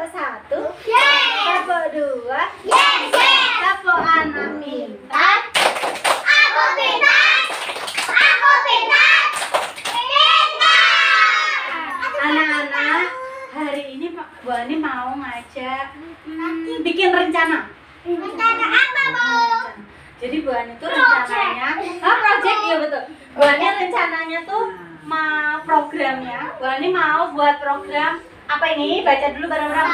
Satu, tepuk dua, tepuk anak pintar. Aku pintar, aku pintar, pintar. Anak-anak, hari ini Bu Ani mau ngajak bikin rencana. Rencana apa, Bu? Jadi Bu Ani tuh rencananya, project ya betul. Bu Ani rencananya tuh mau programnya. Bu Ani mau buat program apa ini? Baca dulu bareng-bareng.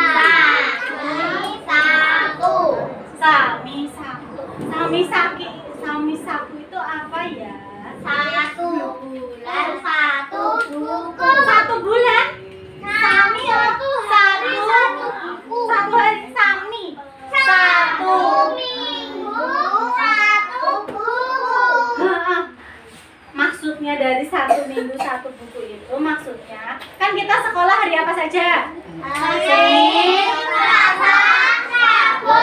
Sami saku itu apa ya? 1 bulan 1 buku. 1 bulan? Sami Satu hari satu 1 buku. 1 hari Sami. 1 minggu 1 buku. Maksudnya dari 1 minggu 1 buku itu maksudnya kan kita sekolah hari apa saja? Senin, Selasa, Rabu,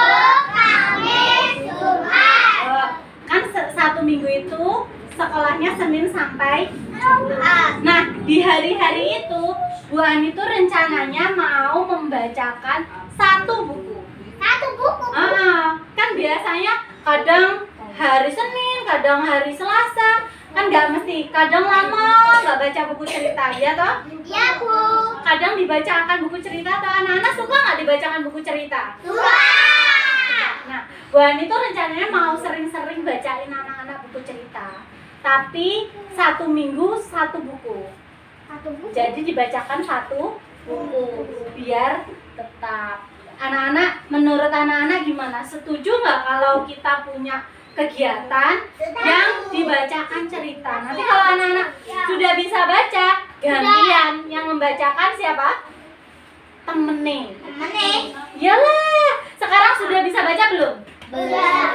Kamis, Jumat. Kan 1 minggu itu sekolahnya Senin sampai Jumat. Nah, di hari-hari itu Bu Ani tuh rencananya mau membacakan 1 buku. 1 buku. Kan biasanya kadang hari Senin, kadang hari Selasa, kan nggak mesti. Kadang lama nggak baca buku cerita, ya toh? Iya, Bu. Kadang dibacakan buku cerita, atau anak-anak suka nggak dibacakan buku cerita? Suka. Nah, Bu Ani tuh rencananya mau sering-sering bacain anak-anak buku cerita. Tapi 1 minggu 1 buku. 1 buku. Jadi dibacakan 1 buku biar tetap. Anak-anak, menurut anak-anak gimana? Setuju nggak kalau kita punya kegiatan yang dibacakan cerita? Nanti kalau anak-anak sudah bisa baca, gantian yang membacakan siapa? Temenin. Temenin. Iyalah, sekarang sudah bisa baca belum? Belum.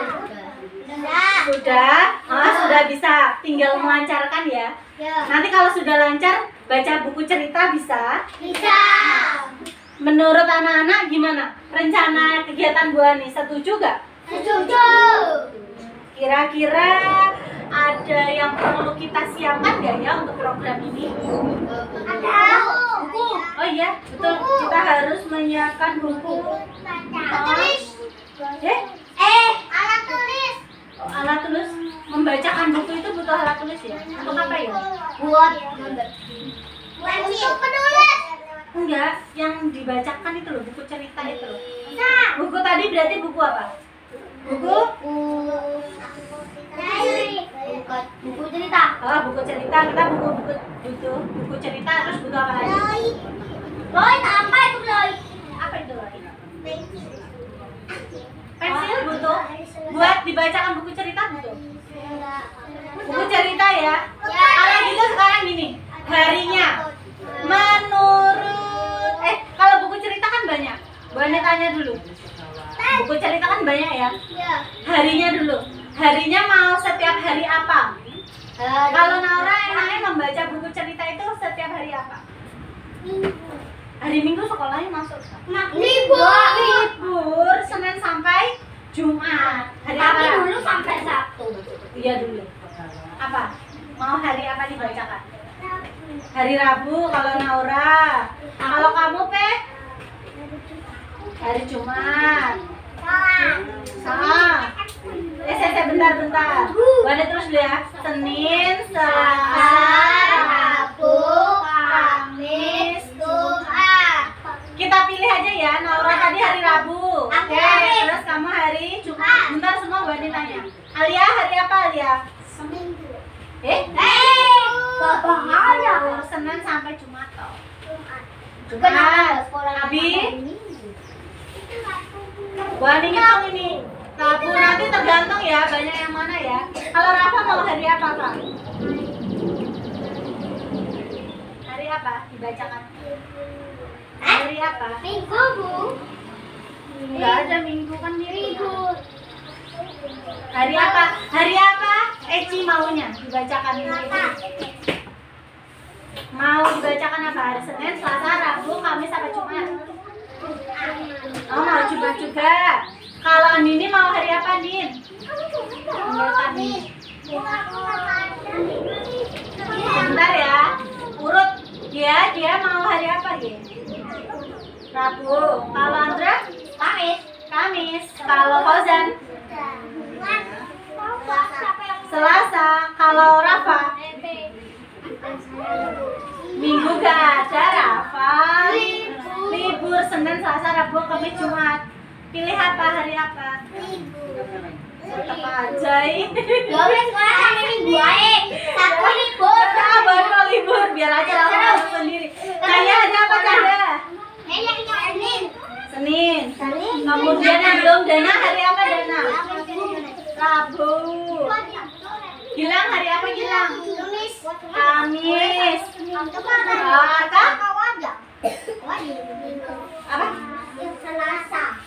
Sudah? Sudah bisa. Tinggal melancarkan ya. Ya. Nanti kalau sudah lancar, baca buku cerita bisa. Bisa. Menurut anak-anak gimana? Rencana kegiatan Bu Ani, setuju gak? Setuju. Kira-kira ada yang perlu kita siapkan gak ya untuk program ini? Ada. Buku? Oh iya, betul. Kita harus menyiapkan buku. Tulis. Alat tulis. Oh, alat tulis. Membacakan buku itu butuh alat tulis ya? Untuk apa ya? Buat untuk penulis. Enggak, yang dibacakan itu loh, buku cerita itu loh. Nah. Buku tadi berarti buku apa? Buku? Buku cerita. Oh, buku cerita. Kita butuh buku cerita, terus butuh apa lagi? Loy, apa itu Loy? Apa itu lagi? Pensil butuh. Buat dibacakan buku cerita butuh. Buku cerita ya. Kalau gitu sekarang gini, harinya menurut kalau buku cerita kan banyak. Bu Ani tanya dulu. Buku cerita kan banyak ya. Harinya dulu. Harinya mau setiap hari apa? Kalau Naura enaknya membaca buku cerita itu setiap hari apa? Hari Minggu sekolahnya masuk. Libur Senin sampai Jumat. Hari Tapi apa? dulu sampai Sabtu. Iya dulu. Apa? Mau hari apa dibacakan? Hari Rabu kalau Naura. Kalau kamu hari Jumat. Saya bentar. Balik terus dulu ya. Senin, Selasa, Rabu, Kamis, Jumat. Kita pilih aja ya. Naura tadi hari Rabu. Oke. Terus kamu hari Jumat. Bentar semua Bu Ani tanya. Alia hari apa Alia? Seminggu. Bapak ada. Senin sampai Jumat toh. Jumat. Bi, Wani ngitung ini. Rabu nanti tergantung ya, banyak yang mana ya. Kalau Rafa mau hari apa, Kak? Hari apa? Dibacakan. Hari apa? Minggu, Bu. Enggak ada minggu kan minggu. Hari apa? Hari apa? Eci maunya dibacakan ini. Mau dibacakan apa? Hari Senin, Selasa, Rabu, Kamis, apa Jumat? Oh, mau Jumat juga. Kalau Andini mau hari apa, Din? Menurut Andini. Bentar ya. Urut. Dia mau hari apa, Din? Rabu. Kalau Andra? Kamis. Kamis. Kalau Fauzan? Selasa. Kalau Rafa? Minggu gak ada, Rafa. Libur Senin, Selasa, Rabu, Kamis, Jumat. Pilih apa, hari apa? Tetap aja. Ya wes sekarang sampai minggu aja. Satu libur. Baru libur, biar aja langsung masuk sendiri. Cahaya ada apa, Cahaya? Yang Senin. Senin. Kemudian yang belum Dana, hari apa Dana? Rabu. Gilang hari apa Gilang? Kamis. Arka? Apa?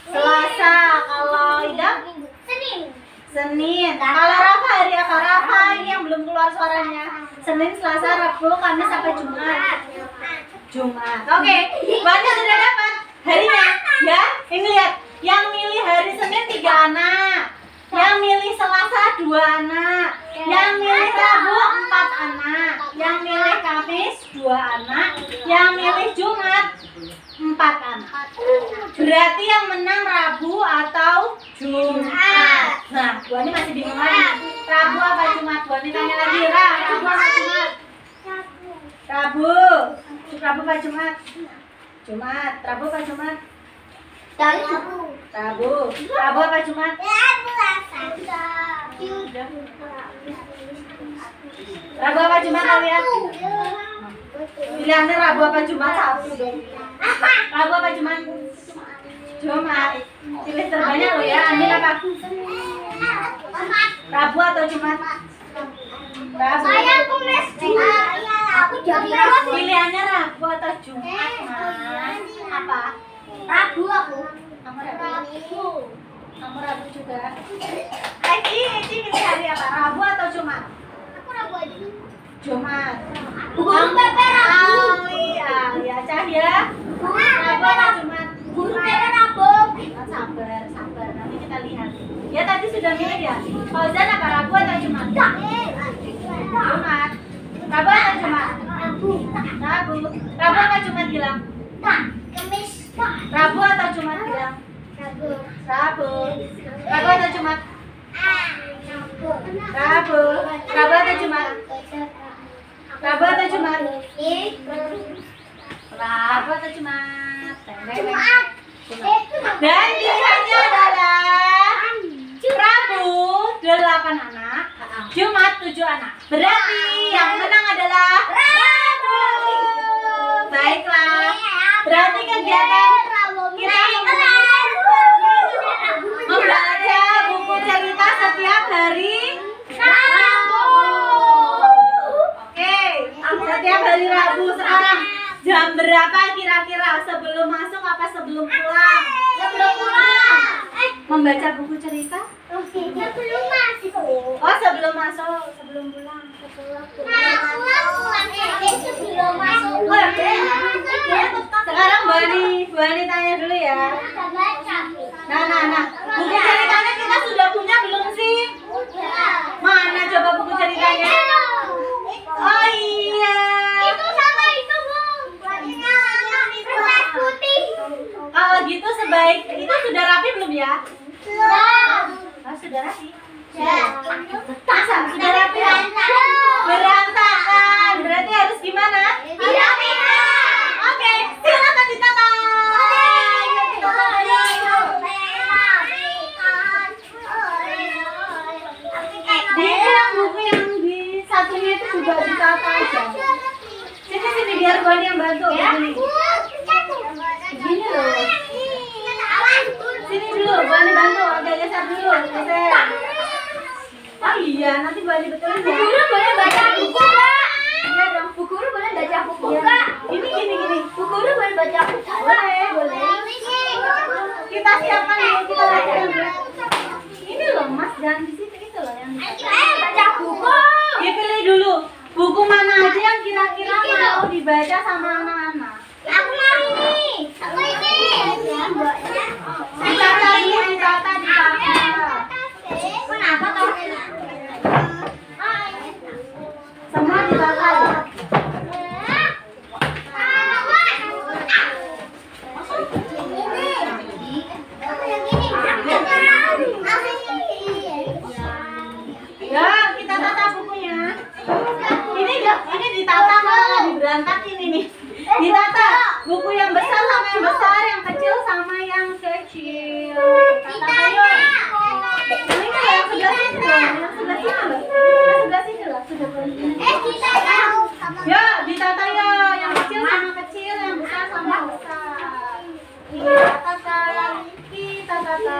Selasa. Kalau Ida? Senin. Kalau Rafa hari apa? Rafa ini yang belum keluar suaranya. Senin, Selasa, Rabu, Kamis, apa Jumat? Jumat. Oke. Banyak sudah dapat harinya. Ya, ini lihat. Yang milih hari Senin 3 anak. Yang milih Selasa 2 anak. Yang milih Rabu 4 anak. Yang milih Kamis 2 anak. Yang milih Jumat 4 anak. Berarti yang menang Rabu atau Jumat. Nah, Bu Ani masih bingung lagi. Rabu apa Jumat? Bu Ani tanya lagi. Rabu apa Jumat? Rabu. Rabu apa Jumat? Jumat. Rabu apa Jumat? Rabu. Rabu apa Jumat? Rabu apa Jumat kalian? Pilihannya Rabu apa Jumat? Sabtu dong. Rabu apa Jumat? Jumat. Pilih terbanyak loh ya. Amin apa? Rabu atau Jumat? Rabu. Aku jadi Pilihannya Rabu atau Jumat, Mas? Apa? Rabu aku. Kamu Rabu. Kamu Rabu juga. Eci pilih hari apa? Rabu atau Jumat? Aku Rabu aja. Jumat. Guru Pepe Rabu. Ya Cahya. Rabu atau Jumat? Guru Pepe Rabu. Sabar. Nanti kita lihat. Ya tadi sudah milih ya. Fauzan apa Rabu atau Jumat? Jumat. Rabu atau Jumat? Rabu. Rabu apa Jumat Gilang? Kamis. Rabu atau Jumat Gilang? Rabu atau Jumat? Rabu atau Jumat? Rabu atau Jumat? Rabu atau Jumat? Dan pilihannya adalah Rabu 8 anak, Jumat 7 anak. Berarti yang menang adalah Rabu. Baiklah. Berarti kegiatan kita membaca buku cerita setiap hari Rabu. Oke, setiap hari Rabu. Sekarang jam berapa kira-kira? Sebelum masuk apa sebelum pulang? Sebelum pulang. Membaca buku cerita? Sebelum masuk. Oh, sebelum masuk, sebelum pulang. Sebelum masuk. Sekarang Bu Ani tanya dulu ya. Nah. Buku ceritanya kita sudah punya belum sih? Mana coba buku ceritanya? Oh iya. Itu sama itu, Bu. Kertas putih. Kalau gitu sebaik itu sudah rapi belum ya? Oh, sudah rapi. Sudah rapi ya? Berantakan. Berarti harus gimana? Oke, silakan ditata. Yang buku yang di satunya itu juga ditata aja. Sini biar Bu Ani yang bantu. Begini loh. nanti boleh betulin Bu ya. Guru boleh baca buku Kak? Iya dong. Bu Guru boleh baca buku Iya. Kak? Gini. Bu Guru boleh baca buku Boleh. Kita siapkan dulu, kita latihan dulu. Ini loh Mas, jangan di situ itu loh yang. Baca buku. Dipilih dulu. Buku mana aja yang kira-kira mau dibaca sama anak-anak? Aku mau ini. Aku ini. Ditata dulu, ditata. Kenapa toh? Semua ditata ya. Ya, kita tata bukunya. Ini ditata malah diberantakin ini. Ditata buku yang besar sama yang besar, yang kecil sama yang kecil. Tata ayo. Ini kan yang sebelah sini loh, yang sebelah sini loh. Yang sebelah sini loh, sudah boleh. Ya, ditata ya, yang kecil sama kecil, yang besar sama besar. Kita tata.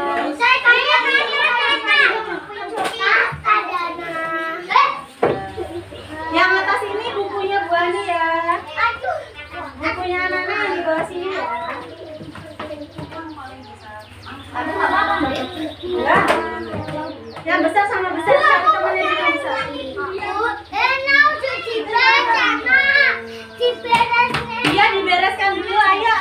Yang atas ini bukunya Bu Ani ya. Bukunya anak-anak yang di bawah sini ya. Ya. Yang besar sama besar, satu temannya juga bisa. Iya, dibereskan dulu, ayo.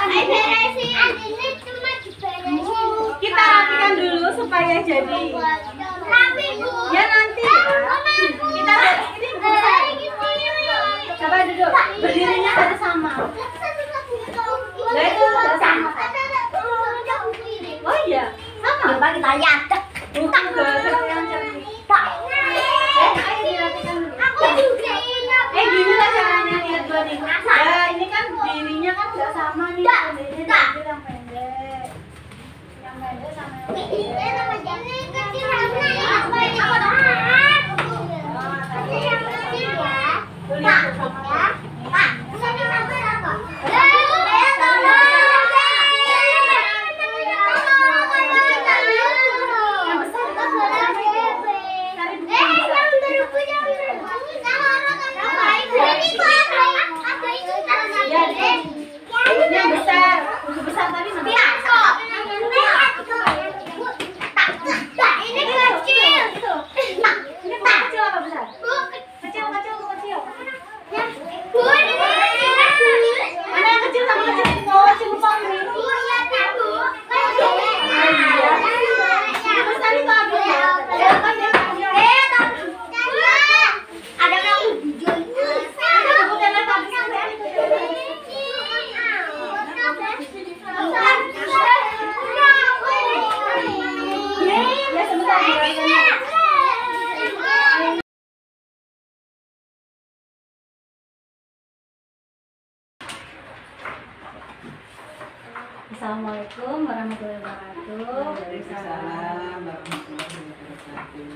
Kita rapikan dulu supaya jadi. Ya nanti. Kita beres ini besar. Coba duduk. Berdirinya harus sama. Lah itu udah sama. Oh iya, sama. Coba kita lihat. Bukan gosok yang cantik. Ayo dirapikan dulu. Gini lah caranya lihat dua nih. Ya ini kan dirinya kan nggak sama nih. Pendeknya diambil yang pendek. Yang pendek sama yang pendek. Yang besar, buku besar tadi mana? Ini kecil. Ini kecil apa besar? Kecil. Mana yang kecil sama kecil? Oh, kecil ini. Yang besar itu apa ya? Assalamualaikum warahmatullahi wabarakatuh. Waalaikumsalam warahmatullahi wabarakatuh.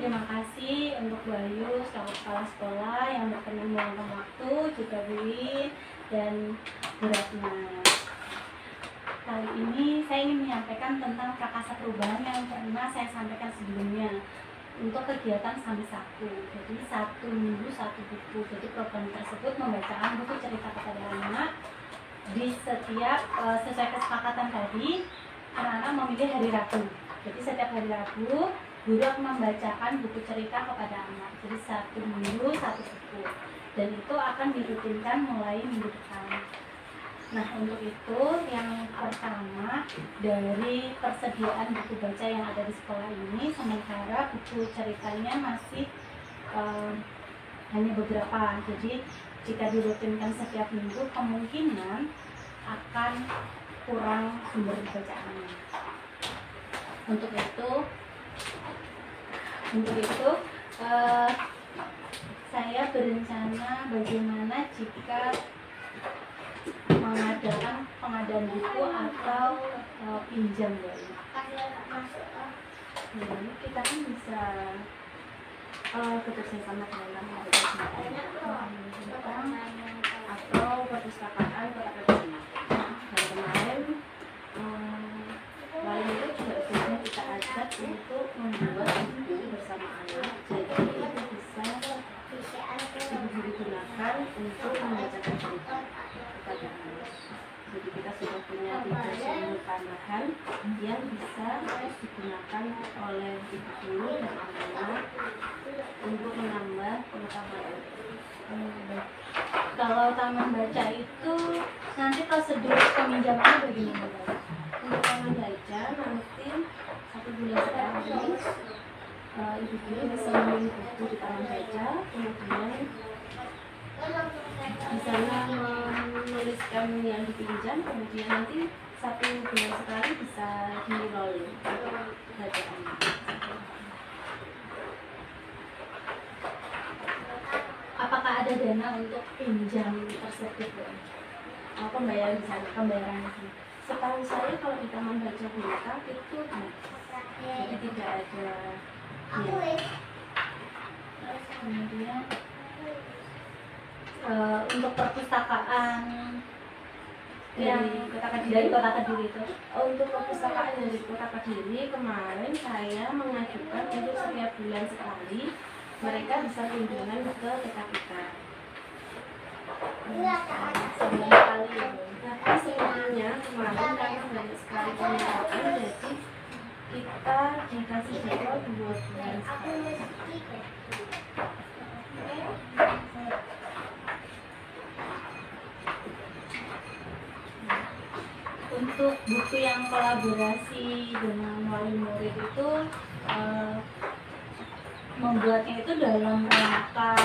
Terima kasih untuk Bayu, selaku kepala sekolah yang berkenan meluangkan waktu, juga Dwi dan Bu Ratna. Kali ini saya ingin menyampaikan tentang prakasa perubahan yang pernah saya sampaikan sebelumnya untuk kegiatan sambil saku. Jadi 1 minggu 1 buku. Jadi program tersebut membacakan buku cerita kepada anak. Di setiap sesuai kesepakatan tadi, anak-anak memilih hari Rabu. Jadi setiap hari Rabu guru akan membacakan buku cerita kepada anak. Jadi 1 minggu 1 buku, dan itu akan dirutinkan mulai minggu depan. Nah, untuk itu yang pertama, dari persediaan buku baca yang ada di sekolah ini, sementara buku ceritanya masih hanya beberapa. Jadi jika dirutinkan setiap minggu, kemungkinan akan kurang sumber bacaannya. Untuk itu saya berencana bagaimana jika mengadakan pengadaan buku atau pinjam dari. Jadi kita kan bisa bekerjasama dalam atau perpustakaan kota Kediri. Dan kemarin wali murid juga sudah kita ajak untuk membuat buku bersama anak. Jadi untuk membacakan cerita kepada anak. Jadi kita sudah punya 3 sumber tambahan yang bisa digunakan oleh ibu guru dan anak-anak untuk menambah pengetahuan. Kalau taman baca itu nanti prosedur peminjamannya bagaimana, Bu? Untuk taman baca nanti 1 bulan sekali ibu guru bisa membeli buku di taman baca, kemudian di sana menuliskan yang dipinjam, kemudian nanti 1 bulan sekali bisa di rolling bacaan. Apakah ada dana untuk pinjam tersebut, Bu? Pembayaran di sana, pembayaran di sana. Setahu saya kalau di taman baca Bulita itu jadi tidak ada Kemudian untuk perpustakaan yang dari Kota Kediri itu, untuk perpustakaan dari Kota Kediri kemarin saya mengajukan untuk setiap bulan sekali mereka bisa kunjungan ke TK kita. sebulan kali ya, Bu. Tapi sebelumnya kemarin karena banyak sekali peningkatan, jadi kita dikasih jadwal 2 bulan sekali. Untuk buku yang kolaborasi dengan wali murid itu membuatnya itu dalam rangka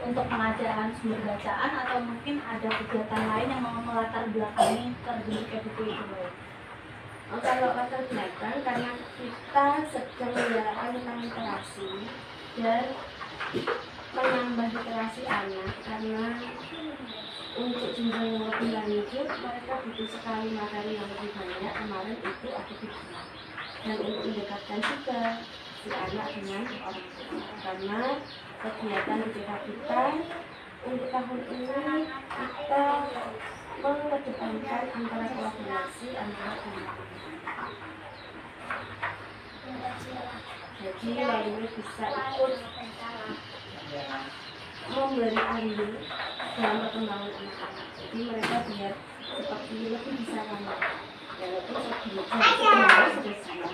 untuk pengadaan sumber bacaan atau mungkin ada kegiatan lain yang mau melatar belakangi terbentuknya buku itu, Bu? Kalau latar belakang karena kita sedang menggalakkan tentang literasi dan menambah literasi anak, karena untuk jenjang yang lebih lanjut mereka butuh sekali materi yang lebih banyak. Kemarin itu ada video dan untuk mendekatkan juga si anak dengan orang tua, karena kegiatan di TK kita untuk tahun ini kita mengedepankan antara kolaborasi antara anak. Jadi wali murid bisa ikut memberi andil dalam perkembangan anak-anak. Jadi mereka biar seperti lebih bisa ramah. Walaupun sebenarnya sudah sama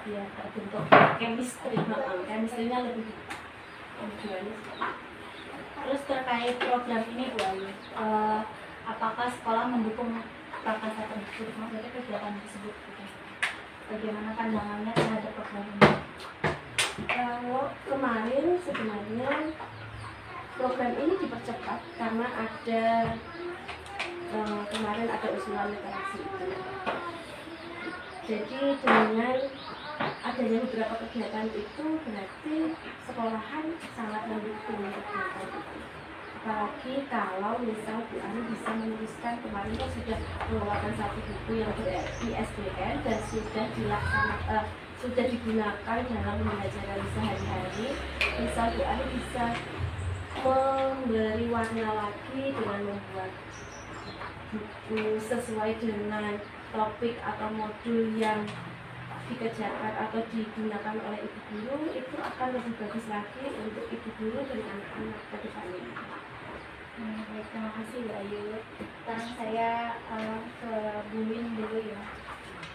Biar terbentuk chemistry, chemistry-nya lebih tujuannya. Terus terkait program ini, Bu Ayu, apakah sekolah mendukung Prakasa tersebut, maksudnya kegiatan tersebut? Gitu? Bagaimana pandangannya terhadap program ini? Kalau kemarin sebenarnya program ini dipercepat karena ada kemarin ada usulan literasi itu. Jadi dengan adanya beberapa kegiatan itu berarti sekolahan sangat mendukung kegiatan itu. Apalagi kalau misal Bu Ani bisa menuliskan, kemarin kan sudah mengeluarkan 1 buku yang ber-ISBN dan sudah digunakan dalam pembelajaran sehari-hari. Misal Bu Ani bisa memberi warna lagi dengan membuat buku sesuai dengan topik atau modul yang dikerjakan atau digunakan oleh ibu guru, itu akan lebih bagus lagi untuk ibu guru dan anak-anak ke depannya. Baik, terima kasih, Bu Ayu. Sekarang saya ke Bu Win dulu ya.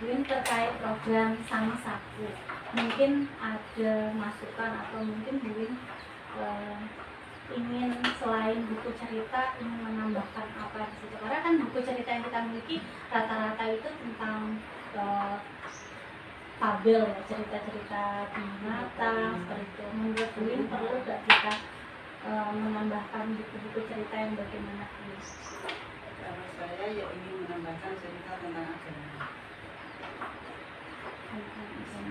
Bu Win, terkait program Sang Saku, mungkin ada masukan atau mungkin Bu Win ingin selain buku cerita ingin menambahkan apa di situ? Karena kan buku cerita yang kita miliki rata-rata itu tentang fabel ya, cerita-cerita binatang seperti itu. Menurut Bu Win perlu nggak kita menambahkan buku-buku cerita yang bagaimana ini? Kalau saya ya ingin menambahkan cerita tentang agama, tentang kisah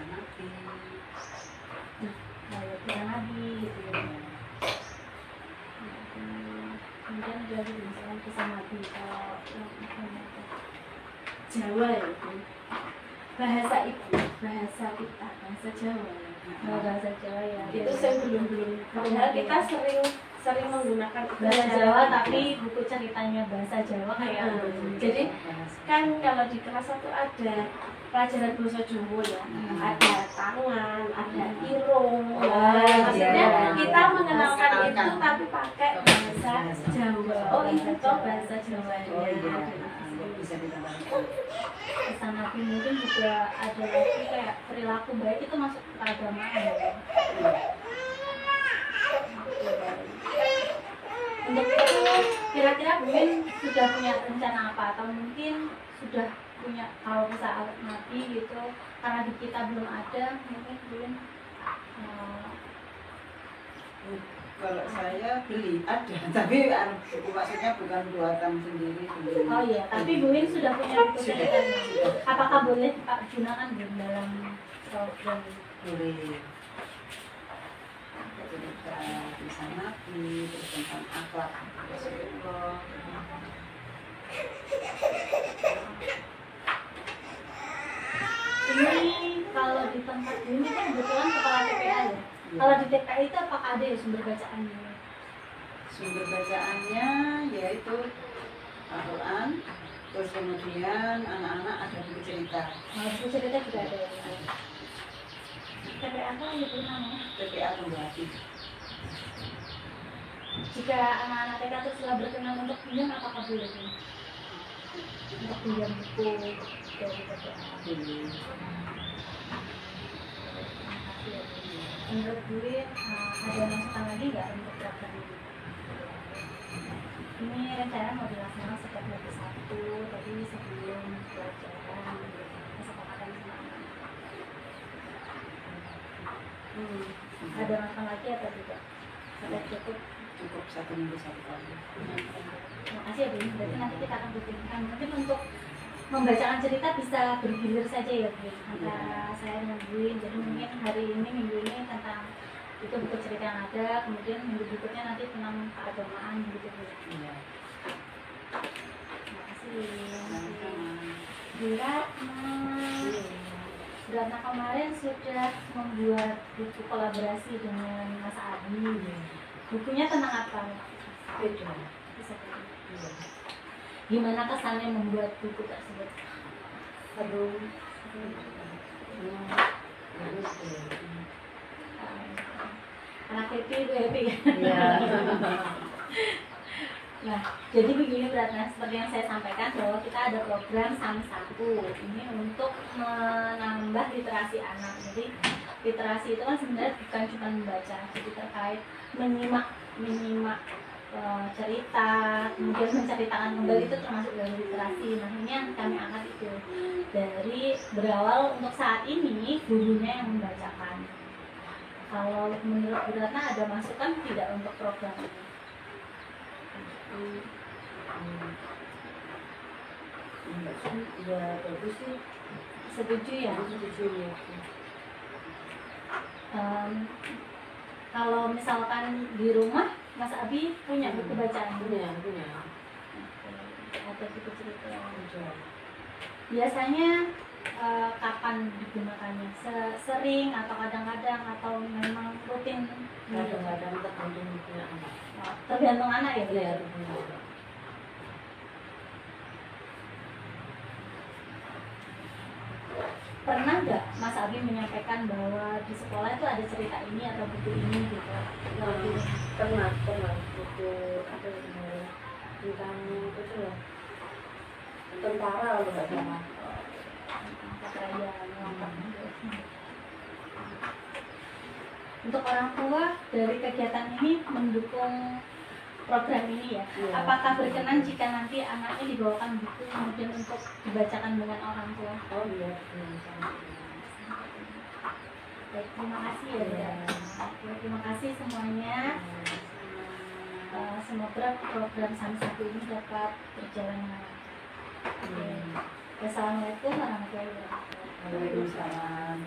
Nabi, Kisah Nabi gitu ya. Kemudian dari misalnya kisah Nabi kalau Jawa ya itu bahasa ibu, bahasa kita, bahasa Jawa ya. bahasa Jawa ya. Itu saya belum padahal kita sering menggunakan bahasa Jawa tapi buku ceritanya bahasa Jawa kayak jadi kan kalau di kelas 1 ada pelajaran bahasa Jawa ya, ada tangan, ada irung, maksudnya kita mengenalkan itu tapi pakai bahasa Jawa. Oh itu toh bahasa Jawanya. Oh iya, bisa ditambahkan. pesan Nabi mungkin juga ada lagi kayak perilaku baik itu masuk ke keagamaan ya. Untuk itu kira-kira mungkin sudah punya rencana apa atau mungkin sudah punya kalau saat Nabi gitu karena di kita belum ada mungkin Kalau saya beli ada, tapi maksudnya bukan buatan sendiri. oh iya, tapi Bu Win sudah punya buku ceritanya. Apakah boleh Pak gunakan dalam program? Boleh. Cerita kisah Nabi, terus tentang akhlak Rasulullah. Ini kalau di tempat ini kan kebetulan kepala TPA ya. Kalau di TPA itu apakah ada ya sumber bacaannya? Sumber bacaannya yaitu Al-Quran, terus kemudian anak-anak ada buku cerita. Nah, buku cerita juga ada ya. TPA apa itu namanya? TPA Kembali. Jika anak-anak TK itu setelah berkenan untuk pinjam, apakah boleh nih? Untuk pinjam buku dari TPA. Boleh. Menurut gue ada masukan lagi nggak untuk program ini? Ini rencana mau dilaksanakan setiap hari Sabtu, tadi sebelum pelajaran kesepakatan sama anak. Ada masukan lagi atau tidak? Sudah cukup? Cukup 1 minggu 1 kali. Terima kasih ya Bu. Berarti nanti kita akan buktikan. Mungkin untuk membacakan cerita bisa bergilir saja ya Bu. Antara saya dengan Bu. Jadi mungkin hari ini minggu ini tentang itu buku cerita yang ada, kemudian minggu berikutnya nanti tentang keagamaan gitu Bu. Iya. Terima kasih. Sama-sama. Bu Ratna kemarin sudah membuat buku kolaborasi dengan Mas Abi. Bukunya tentang apa? Beda. Bisa kan? Iya. Gimana kesannya membuat buku tersebut? Seru. Bagus deh. Anak happy itu happy. Iya. Nah, jadi begini Ratna, seperti yang saya sampaikan bahwa kita ada program Sami Saku ini untuk menambah literasi anak. Jadi literasi itu kan sebenarnya bukan cuma membaca, jadi terkait menyimak cerita, kemudian menceritakan kembali itu termasuk dari literasi. Nah ini yang kami angkat itu dari berawal untuk saat ini gurunya yang membacakan. Kalau menurut Bu Ratna ada masukan tidak untuk program ini? Ya bagus sih. Setuju ya? Setuju ya. Kalau misalkan di rumah Mas Abi punya buku bacaan? Punya. Atau buku cerita? Biasanya kapan digunakannya? Sering atau kadang-kadang atau memang rutin? Kadang-kadang tergantung punya anak. Tergantung anak ya? Iya. Pernah nggak Mas Abi menyampaikan bahwa di sekolah itu ada cerita ini atau buku ini gitu? Pernah buku apa namanya tentang itu loh tentara kalau nggak salah. Untuk orang tua dari kegiatan ini mendukung program ini ya. Apakah berkenan jika nanti anaknya dibawakan buku kemudian untuk dibacakan dengan orang tua? Oh iya. Baik, terima kasih ya. Terima kasih semuanya. Semoga program Sami Saku ini dapat berjalan dengan lancar. Assalamualaikum warahmatullahi wabarakatuh. Waalaikumsalam.